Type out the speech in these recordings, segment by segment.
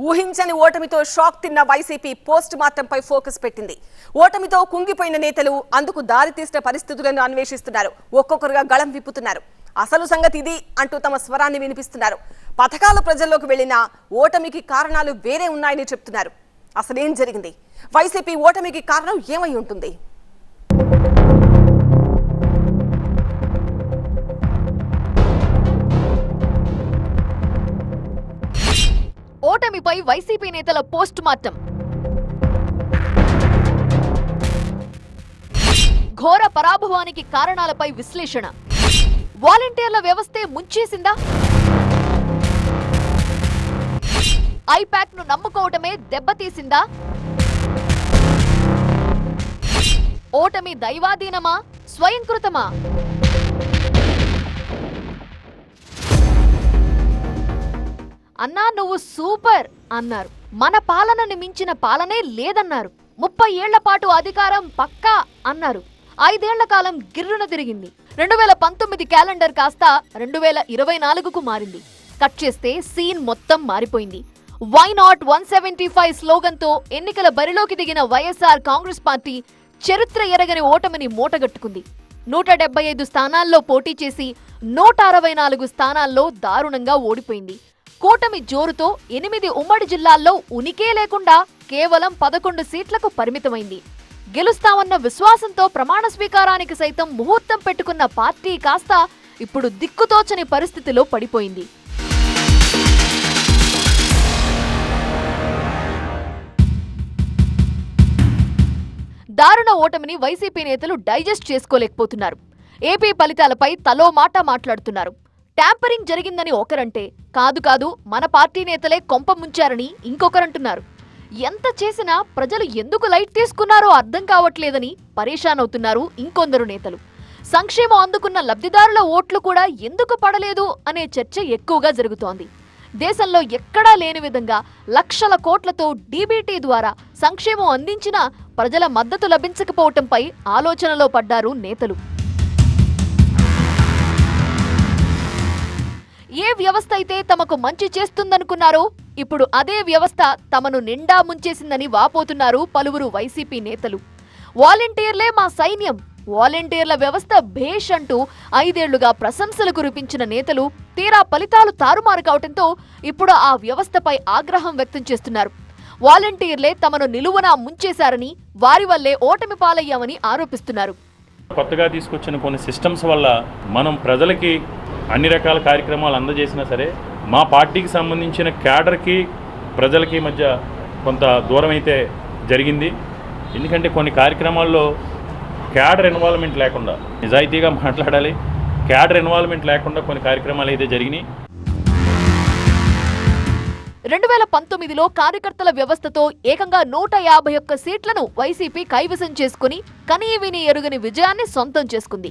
ఊహించని ఓటమితో షాక్ తిన్న YCP post మార్టంపై focus పెట్టింది. ఓటమితో కుంగిపోయిన నేతలు అందుకు దారితీసిన పరిస్థితులను అన్వేషిస్తున్నారు. ఒక్కొక్కరుగా గళం విప్పుతున్నారు. అసలు సంగతి ఇది అంటూ తమ స్వరాన్ని వినిపిస్తున్నారు. పథకాల ప్రజల్లోకి వెళ్లిన ఓటమికి కారణాలు వేరే ఉన్నాయని చెప్తున్నారు. అసలేం జరిగింది? వైసీపీ ఓటమికి కారణం ఏమై ఉంటుంది? ఓటమిపై వైసీపీ నేతల పోస్ట్ మార్టం. ఘోర పరాభవానికి కారణాలపై విశ్లేషణ. వాలంటీర్ల వ్యవస్థే ముంచేసిందా? ఐపాక్ ను నమ్ముకోవటమే దెబ్బతీసిందా? ఓటమి దైవాధీనమా, స్వయంకృతమా? అన్నా నువ్వు సూపర్ అన్నారు. మన పాలనని మించిన పాలనే లేదన్నారు. 30 ఏళ్ల పాటు అధికారం పక్కా అన్నారు. 5 ఏళ్ల కాలం గిర్రున తిరిగింది. 2019 క్యాలెండర్ కాస్త 2024కు మారింది. కట్ చేస్తే సీన్ మొత్తం మారిపోయింది. వై నాట్ 175 స్లోగన్తో ఎన్నికల బరిలోకి దిగిన వైఎస్ఆర్ కాంగ్రెస్ పార్టీ చరిత్ర ఎరగని ఓటమిని మూటగట్టుకుంది. 175 స్థానాల్లో పోటీ చేసి 164 స్థానాల్లో దారుణంగా ఓడిపోయింది. కూటమి జోరుతో 8 ఉమ్మడి జిల్లాల్లో ఉనికే లేకుండా కేవలం 11 సీట్లకు పరిమితమైంది. గెలుస్తామన్న విశ్వాసంతో ప్రమాణ స్వీకారానికి సైతం ముహూర్తం పెట్టుకున్న పార్టీ కాస్త ఇప్పుడు దిక్కుతోచని పరిస్థితిలో పడిపోయింది. దారుణ ఓటమిని వైసీపీ నేతలు డైజెస్ట్ చేసుకోలేకపోతున్నారు. ఏపీ ఫలితాలపై తలో మాట మాట్లాడుతున్నారు. ట్యాంపరింగ్ జరిగిందని ఒకరంటే, కాదు మన పార్టీ నేతలే కొంప ముంచారని ఇంకొకరంటున్నారు. ఎంత చేసినా ప్రజలు ఎందుకు లైట్ తీసుకున్నారో అర్థం కావట్లేదని పరేషాన్ అవుతున్నారు ఇంకొందరు నేతలు. సంక్షేమం అందుకున్న లబ్ధిదారుల ఓట్లు కూడా ఎందుకు పడలేదు అనే చర్చ ఎక్కువగా జరుగుతోంది. దేశంలో ఎక్కడా లేని విధంగా లక్షల కోట్లతో డీబీటీ ద్వారా సంక్షేమం అందించినా ప్రజల మద్దతు లభించకపోవటంపై ఆలోచనలో పడ్డారు నేతలు. ఏ వ్యవస్థ అయితే తమకు మంచి చేస్తుందనుకున్నారో ఇప్పుడు అదే వ్యవస్థ తమను నిండా ముంచేసిందని వాపోతున్నారు పలువురు వైసీపీ నేతలు. వాలంటీర్లే మా సైన్యం, వాలంటీర్ల వ్యవస్థ భేష్ అంటూ 5 ఏళ్లుగా ప్రశంసలు కురిపించిన నేతలు తీరా ఫలితాలు తారుమారు కావడంతో ఇప్పుడు ఆ వ్యవస్థపై ఆగ్రహం వ్యక్తం చేస్తున్నారు. వాలంటీర్లే తమను నిలువునా ముంచేశారని, వారి వల్లే ఓటమి పాలయ్యామని ఆరోపిస్తున్నారు. కొత్తగా తీసుకొచ్చిన కొన్ని సిస్టమ్స్ వల్ల మనం ప్రజలకి అన్ని రకాల కార్యక్రమాలు అందజేసినా సరే మా పార్టీకి సంబంధించిన క్యాడర్కి ప్రజలకి మధ్య కొంత దూరం అయితే జరిగింది. ఎందుకంటే కొన్ని కార్యక్రమాల్లో క్యాడర్ ఇన్వాల్వ్మెంట్ లేకుండా, నిజాయితీగా మాట్లాడాలి, క్యాడర్ ఇన్వాల్వ్మెంట్ లేకుండా కొన్ని కార్యక్రమాలు అయితే జరిగినాయి. 2019లో కార్యకర్తల వ్యవస్థతో ఏకంగా 151 సీట్లను వైసీపీ కైవసం చేసుకుని కనీవిని ఎరుగని విజయాన్ని సొంతం చేసుకుంది.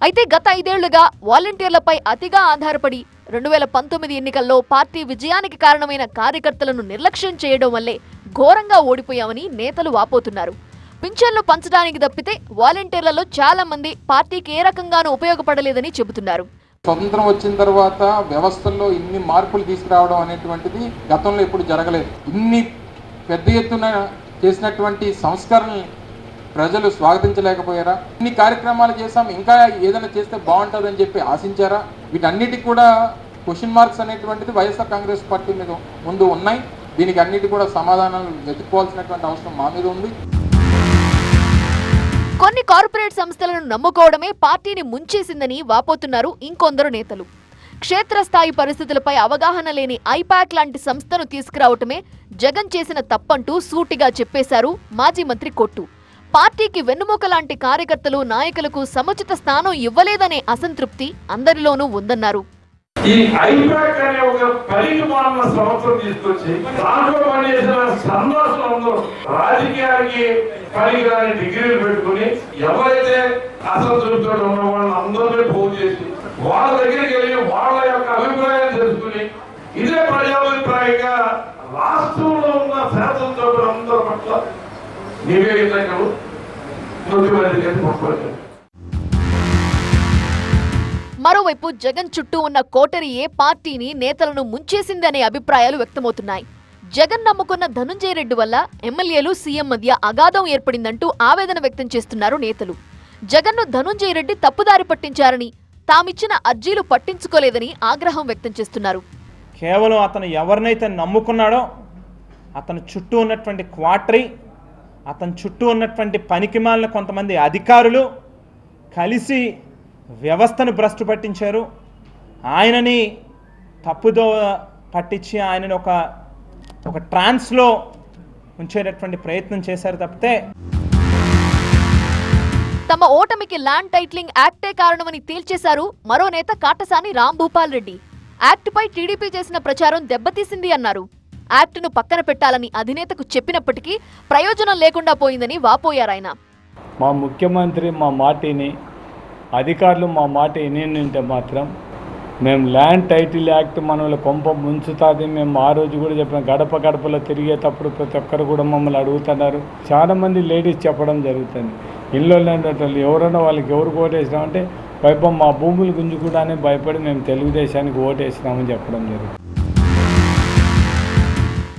అయితే గత 5 ఏళ్లుగా వాలంటీర్లపై అతిగా ఆధారపడి 2019 ఎన్నికల్లో పార్టీ విజయానికి కారణమైన కార్యకర్తలను నిర్లక్ష్యం చేయడం వల్లే ఘోరంగా ఓడిపోయామని నేతలు వాపోతున్నారు. పింఛన్లు పంచడానికి తప్పితే వాలంటీర్లలో చాలా మంది పార్టీకి ఏ రకంగానూ ఉపయోగపడలేదని చెబుతున్నారు. స్వతంత్రం వచ్చిన తర్వాత వ్యవస్థల్లో ఇన్ని మార్పులు తీసుకురావడం అనేటువంటిది గతంలో ఎప్పుడు జరగలేదు. ఇన్ని పెద్ద ఎత్తున చేసినటువంటి సంస్కరణల్ని ప్రజలు స్వాగతించలేకపోయారా? ఇన్ని కార్యక్రమాలు చేశాం, ఇంకా ఏదైనా చేస్తే బాగుంటుందని చెప్పి ఆశించారా? వీటన్నిటికి కూడా క్వశ్చన్ మార్క్స్ అనేటువంటిది వైఎస్ఆర్ కాంగ్రెస్ పార్టీ మీద ముందు ఉన్నాయి. దీనికి అన్నిటి కూడా సమాధానాలు వెతుక్కోవాల్సినటువంటి అవసరం మా మీద ఉంది. కొన్ని కార్పొరేట్ సంస్థలను నమ్ముకోవడమే పార్టీని ముంచేసిందని వాపోతున్నారు ఇంకొందరు నేతలు. క్షేత్రస్థాయి పరిస్థితులపై అవగాహన లేని ఐపాక్ లాంటి సంస్థను తీసుకురావటమే జగన్ చేసిన తప్పంటూ సూటిగా చెప్పేశారు మాజీ మంత్రి కొట్టు. పార్టీకి వెన్నుముక లాంటి కార్యకర్తలు, నాయకులకు సముచిత స్థానం ఇవ్వలేదనే అసంతృప్తి అందరిలోనూ ఉందన్నారు. ఈ ఐపాక్ అనే ఒక పరిమాణ సంవత్సరం తీసుకొచ్చి దాంట్లో పనిచేసిన సందర్శనంలో రాజకీయానికి పనికిరాని డిగ్రీలు పెట్టుకుని ఎవరైతే అసంతృప్తితో ఉన్న వాళ్ళని అందరినీ ఫోన్ చేసి వాళ్ళ దగ్గరికి వెళ్ళి వాళ్ళ యొక్క అభిప్రాయం తెలుసుకుని ఇదే ప్రజాభిప్రాయంగా రాష్ట్రంలో ఉన్న శాసనసభ అందరి పట్ల నివేదికలు మరోవైపు జగన్ చుట్టూ ఉన్న కోటరీ ఏ పార్టీని, నేతలను ముంచేసిందనే అభిప్రాయాలు వ్యక్తమవుతున్నాయి. జగన్ నమ్ముకున్న ధనుంజయ రెడ్డి వల్ల ఎమ్మెల్యేలు సీఎం మధ్య అగాధం ఏర్పడిందంటూ ఆవేదన వ్యక్తం చేస్తున్నారు నేతలు. జగన్ను ధనుంజయ రెడ్డి తప్పుదారి పట్టించారని, తామిచ్చిన అర్జీలు పట్టించుకోలేదని ఆగ్రహం వ్యక్తం చేస్తున్నారు. కేవలం అతను ఎవరినైతే నమ్ముకున్నాడో అతను చుట్టూ ఉన్నటువంటి క్వార్టరీ, అతని చుట్టూ ఉన్నటువంటి పనికిమాలిన కొంతమంది అధికారులు కలిసి వ్యవస్థను భ్రష్టు పట్టించారు. ఆయనని తప్పుదో పట్టించి ఆయనని ఒక ట్రాన్స్లో ఉంచేటటువంటి ప్రయత్నం చేశారు తప్పితే తమ ఓటమికి ల్యాండ్ టైటిలింగ్ యాక్టే కారణమని తేల్చేశారు మరో నేత కాటసాని రాంభూపాల్ రెడ్డి. యాక్ట్పై టీడీపీ చేసిన ప్రచారం దెబ్బతీసింది అన్నారు. యాక్ట్ను పక్కన పెట్టాలని అధినేతకు చెప్పినప్పటికీ ప్రయోజనం లేకుండా పోయిందని వాపోయారాయన. మా ముఖ్యమంత్రి మా మాటిని, అధికారులు మా మాట వినింటే మాత్రం మేము ల్యాండ్ టైటిల్ యాక్ట్ మనల్ని కొంప ముంచుతుంది. మేము ఆ రోజు కూడా చెప్పిన గడప గడపలో తిరిగేటప్పుడు ప్రతి ఒక్కరు కూడా మమ్మల్ని అడుగుతున్నారు. చాలామంది లేడీస్ చెప్పడం జరుగుతుంది, ఇల్లు లేనట్లు ఎవరైనా వాళ్ళకి ఎవరు ఓటేసినామంటే పైపం మా భూములు గుంజుకుండానే భయపడి మేము తెలుగుదేశానికి ఓటేసినామని చెప్పడం జరుగుతుంది.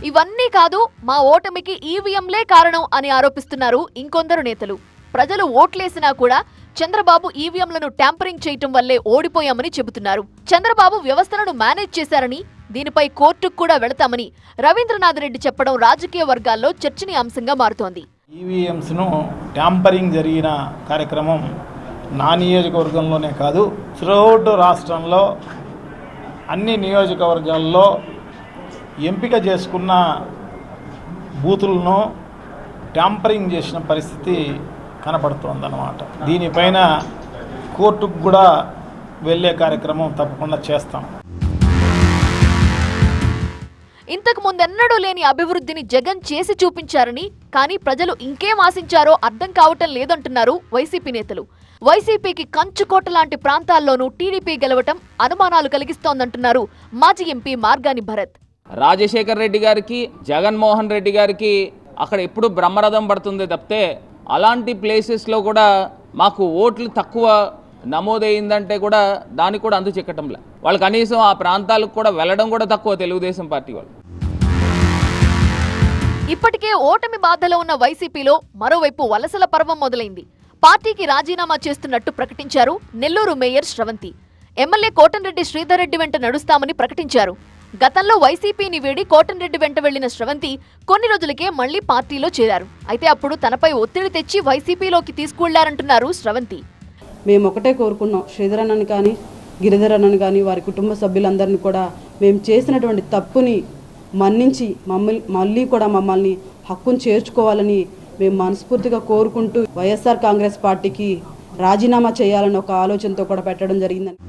ఇవన్నీ కాదు, మా ఓటమికి ఈవీఎంలే కారణం అని ఆరోపిస్తున్నారు ఇంకొందరు నేతలు. ప్రజలు ఓట్లేసినా కూడా చంద్రబాబు ఈవీఎంలను ట్యాంపరింగ్ చేయటం వల్లే ఓడిపోయామని చెబుతున్నారు. చంద్రబాబు వ్యవస్థలను మేనేజ్ చేశారని, దీనిపై కోర్టుకు కూడా వెళతామని రవీంద్రనాథ్ రెడ్డి చెప్పడం రాజకీయ వర్గాల్లో చర్చనీయాంశంగా మారుతోంది. ఈవీఎంస్ను ట్యాంపరింగ్ జరిగిన కార్యక్రమం నా నియోజకవర్గంలోనే కాదు, త్రూఅవుట్ రాష్ట్రంలో అన్ని నియోజకవర్గాల్లో ఎంపిక చేసుకున్న బూతులను ట్యాంపరింగ్ చేసిన పరిస్థితి కనపడుతోందన్నమాట. దీనిపైన కోర్టుకు కూడా వెళ్ళే కార్యక్రమం తప్పకుండా చేస్తాం. ఇంతకు ముందెన్నడూ లేని అభివృద్ధిని జగన్ చేసి చూపించారని, కానీ ప్రజలు ఇంకేం ఆశించారో అర్థం కావటం లేదంటున్నారు వైసీపీ నేతలు. వైసీపీకి కంచుకోట లాంటి ప్రాంతాల్లోనూ టీడీపీ గెలవటం అనుమానాలు కలిగిస్తోందంటున్నారు మాజీ ఎంపీ మార్గాని భరత్. రాజశేఖర్ రెడ్డి గారికి, జగన్మోహన్ రెడ్డి గారికి అక్కడ ఎప్పుడు బ్రహ్మరథం పడుతుంది తప్పితే అలాంటి ప్లేసెస్లో కూడా మాకు ఓట్లు తక్కువ నమోదైందంటే కూడా దానికి కూడా అంతు చిక్కటంలే. వాళ్ళు కనీసం ఆ ప్రాంతాలకు కూడా వెళ్ళడం కూడా తక్కువ తెలుగుదేశం పార్టీ వాళ్ళు. ఇప్పటికే ఓటమి బాధలో ఉన్న వైసీపీలో మరోవైపు వలసల పర్వం మొదలైంది. పార్టీకి రాజీనామా చేస్తున్నట్టు ప్రకటించారు నెల్లూరు మేయర్ శ్రవంతి. ఎమ్మెల్యే కోటంరెడ్డి శ్రీధర్ రెడ్డి వెంట నడుస్తామని ప్రకటించారు. గతంలో వైసీపీని వీడి కోటంరెడ్డి వెంట వెళ్లిన శ్రవంతి కొన్ని రోజులకే మళ్లీ పార్టీలో చేరారు. అయితే అప్పుడు తనపై ఒత్తిడి తెచ్చి వైసీపీలోకి తీసుకువెళ్లారంటున్నారు శ్రవంతి. మేము ఒకటే కోరుకున్నాం, శ్రీధర్ అన్నని కానీ గిరిధర్ అన్నని కానీ వారి కుటుంబ సభ్యులందరినీ కూడా మేము చేసినటువంటి తప్పుని మన్నించి మళ్ళీ కూడా మమ్మల్ని హక్కును చేర్చుకోవాలని మేము మనస్ఫూర్తిగా కోరుకుంటూ వైఎస్ఆర్ కాంగ్రెస్ పార్టీకి రాజీనామా చేయాలని ఒక ఆలోచనతో కూడా పెట్టడం జరిగిందని.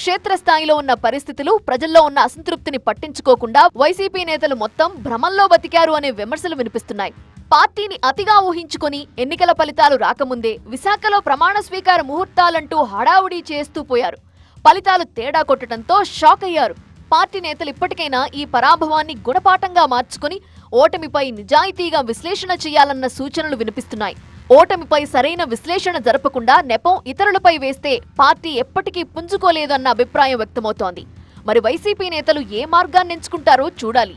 క్షేత్రస్థాయిలో ఉన్న పరిస్థితులు, ప్రజల్లో ఉన్న అసంతృప్తిని పట్టించుకోకుండా వైసీపీ నేతలు మొత్తం భ్రమంలో బతికారు అనే విమర్శలు వినిపిస్తున్నాయి. పార్టీని అతిగా ఊహించుకొని ఎన్నికల ఫలితాలు రాకముందే విశాఖలో ప్రమాణ స్వీకార ముహూర్తాలంటూ హడావుడి చేస్తూ పోయారు. ఫలితాలు తేడా కొట్టడంతో షాక్ అయ్యారు. పార్టీ నేతలు ఇప్పటికైనా ఈ పరాభవాన్ని గుణపాఠంగా మార్చుకుని ఓటమిపై నిజాయితీగా విశ్లేషణ చేయాలన్న సూచనలు వినిపిస్తున్నాయి. ఓటమిపై సరైన విశ్లేషణ జరపకుండా నెపం ఇతరులపై వేస్తే పార్టీ ఎప్పటికీ పుంజుకోలేదన్న అభిప్రాయం వ్యక్తమవుతోంది. మరి వైసీపీ నేతలు ఏ మార్గాన్ని ఎంచుకుంటారో చూడాలి.